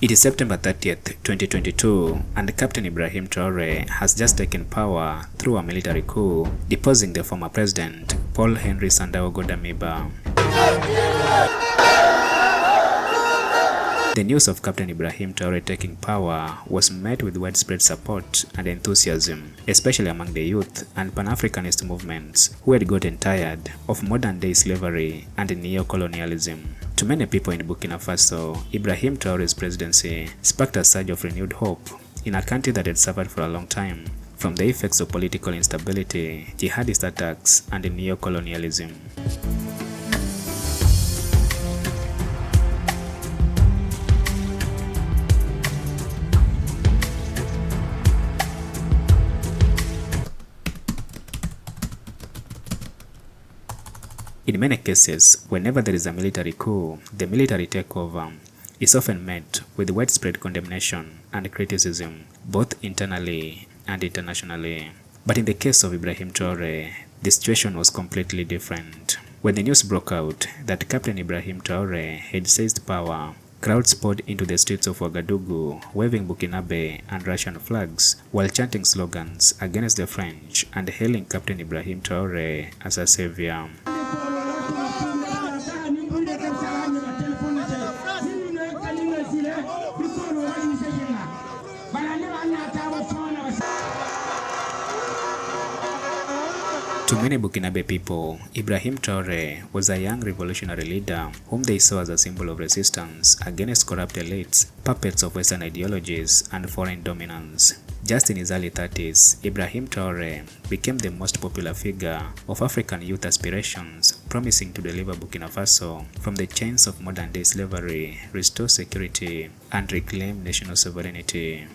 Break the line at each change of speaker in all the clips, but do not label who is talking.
It is September 30th, 2022, and Captain Ibrahim Traore has just taken power through a military coup, deposing the former president, Paul Henry Sandaogo Damiba. The news of Captain Ibrahim Traore taking power was met with widespread support and enthusiasm, especially among the youth and Pan-Africanist movements who had gotten tired of modern-day slavery and neo-colonialism. To many people in Burkina Faso, Ibrahim Traore's presidency sparked a surge of renewed hope in a country that had suffered for a long time from the effects of political instability, jihadist attacks, and neo-colonialism. In many cases, whenever there is a military coup, the military takeover is often met with widespread condemnation and criticism, both internally and internationally. But in the case of Ibrahim Traore, the situation was completely different. When the news broke out that Captain Ibrahim Traore had seized power, crowds poured into the streets of Ouagadougou, waving Burkinabe and Russian flags, while chanting slogans against the French and hailing Captain Ibrahim Traore as a savior. To many Burkinabe people, Ibrahim Traore was a young revolutionary leader whom they saw as a symbol of resistance against corrupt elites, puppets of Western ideologies, and foreign dominance. Just in his early 30s, Ibrahim Traore became the most popular figure of African youth aspirations, promising to deliver Burkina Faso from the chains of modern-day slavery, restore security, and reclaim national sovereignty.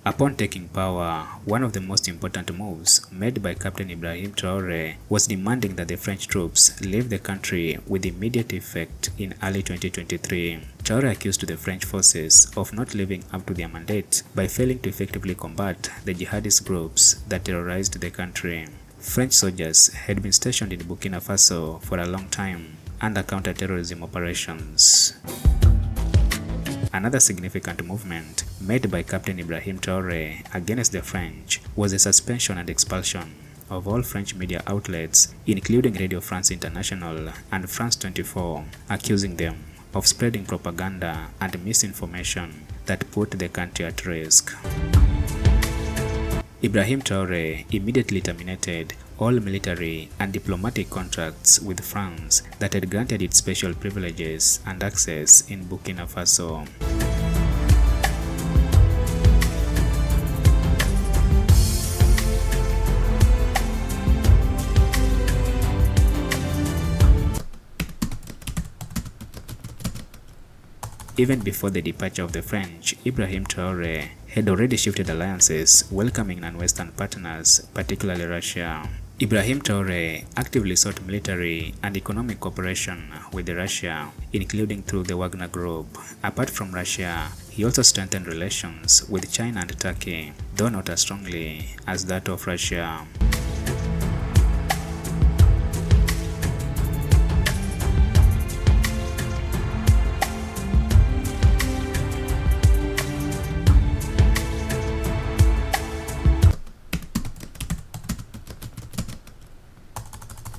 Upon taking power, one of the most important moves made by Captain Ibrahim Traore was demanding that the French troops leave the country with immediate effect in early 2023. Traore accused the French forces of not living up to their mandate by failing to effectively combat the jihadist groups that terrorized the country. French soldiers had been stationed in Burkina Faso for a long time under counter-terrorism operations. Another significant movement made by Captain Ibrahim Traore against the French was the suspension and expulsion of all French media outlets, including Radio France International and France 24, accusing them of spreading propaganda and misinformation that put the country at risk. Ibrahim Traore immediately terminated all military and diplomatic contracts with France that had granted it special privileges and access in Burkina Faso. Even before the departure of the French, Ibrahim Traore had already shifted alliances, welcoming non-Western partners, particularly Russia. Ibrahim Traore actively sought military and economic cooperation with Russia, including through the Wagner Group. Apart from Russia, he also strengthened relations with China and Turkey, though not as strongly as that of Russia.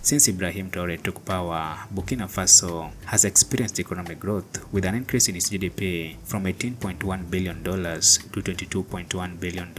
Since Ibrahim Traore took power, Burkina Faso has experienced economic growth with an increase in its GDP from $18.1 billion to $22.1 billion.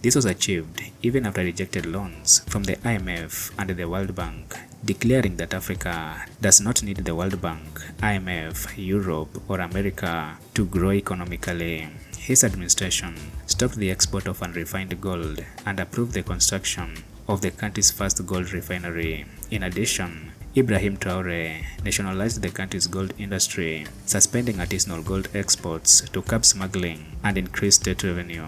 This was achieved even after rejected loans from the IMF and the World Bank, declaring that Africa does not need the World Bank, IMF, Europe, or America to grow economically. His administration stopped the export of unrefined gold and approved the construction of the country's first gold refinery. In addition, Ibrahim Traore nationalized the country's gold industry, suspending artisanal gold exports to curb smuggling and increase state revenue.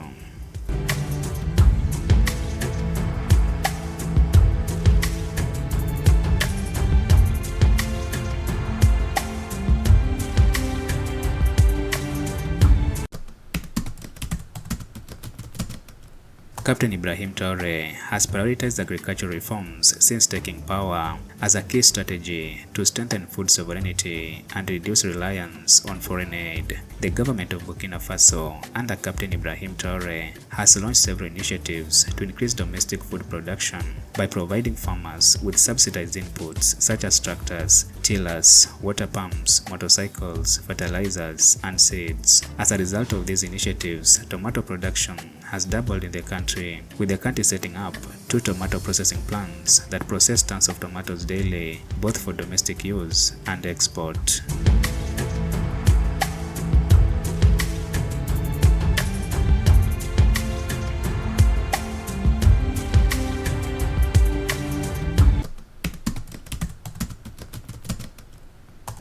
Captain Ibrahim Traore has prioritized agricultural reforms since taking power as a key strategy to strengthen food sovereignty and reduce reliance on foreign aid. The government of Burkina Faso under Captain Ibrahim Traore has launched several initiatives to increase domestic food production by providing farmers with subsidized inputs such as tractors, tillers, water pumps, motorcycles, fertilizers, and seeds. As a result of these initiatives, tomato production has doubled in the country, with the country setting up 2 tomato processing plants that process tons of tomatoes daily, both for domestic use and export.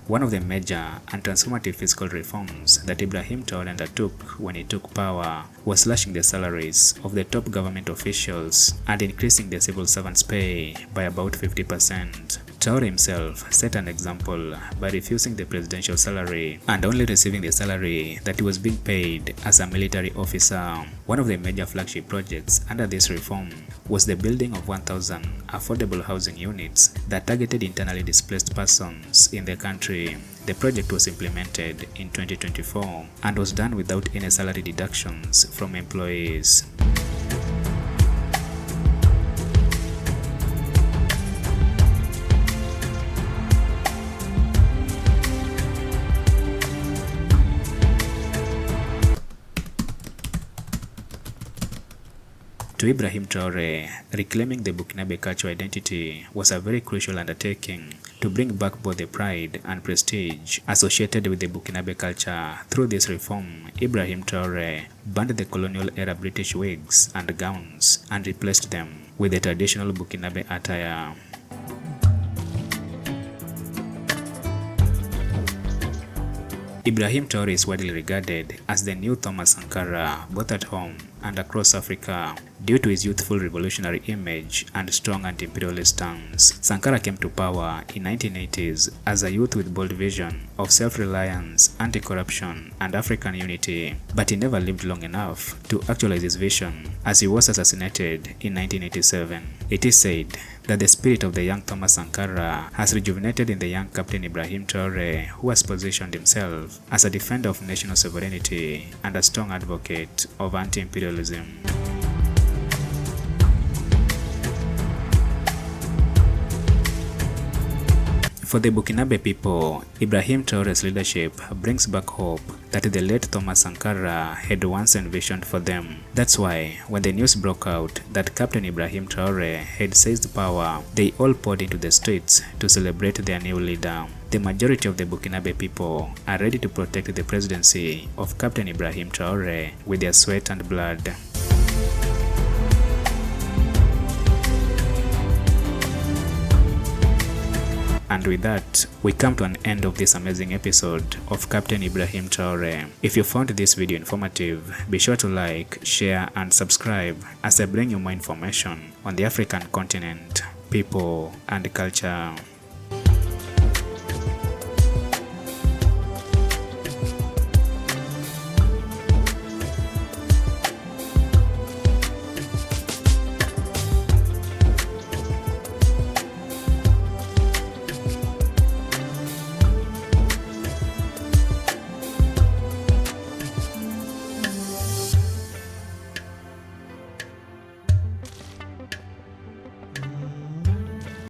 One of the major and transformative fiscal reforms that Ibrahim Traore undertook when he took power was slashing the salaries of the top government officials and increasing the civil servants' pay by about 50%. Traore himself set an example by refusing the presidential salary and only receiving the salary that he was being paid as a military officer. One of the major flagship projects under this reform was the building of 1,000 affordable housing units that targeted internally displaced persons in the country. The project was implemented in 2024 and was done without any salary deductions from employees. To Ibrahim Traore, reclaiming the Burkinabe cultural identity was a very crucial undertaking to bring back both the pride and prestige associated with the Burkinabe culture. Through this reform, Ibrahim Traore banned the colonial era British wigs and gowns and replaced them with the traditional Burkinabe attire. Ibrahim Traore is widely regarded as the new Thomas Sankara, both at home and across Africa, due to his youthful revolutionary image and strong anti-imperialist stance. Sankara came to power in 1980s as a youth with bold vision of self-reliance, anti-corruption, and African unity, but he never lived long enough to actualize his vision as he was assassinated in 1987. It is said that the spirit of the young Thomas Sankara has rejuvenated in the young Captain Ibrahim Traore, who has positioned himself as a defender of national sovereignty and a strong advocate of anti-imperialism. For the Burkinabe people, Ibrahim Traore's leadership brings back hope that the late Thomas Sankara had once envisioned for them. That's why, when the news broke out that Captain Ibrahim Traore had seized power, they all poured into the streets to celebrate their new leader. The majority of the Burkinabe people are ready to protect the presidency of Captain Ibrahim Traore with their sweat and blood. And with that, we come to an end of this amazing episode of Captain Ibrahim Traore. If you found this video informative, be sure to like, share, and subscribe as I bring you more information on the African continent, people, and culture.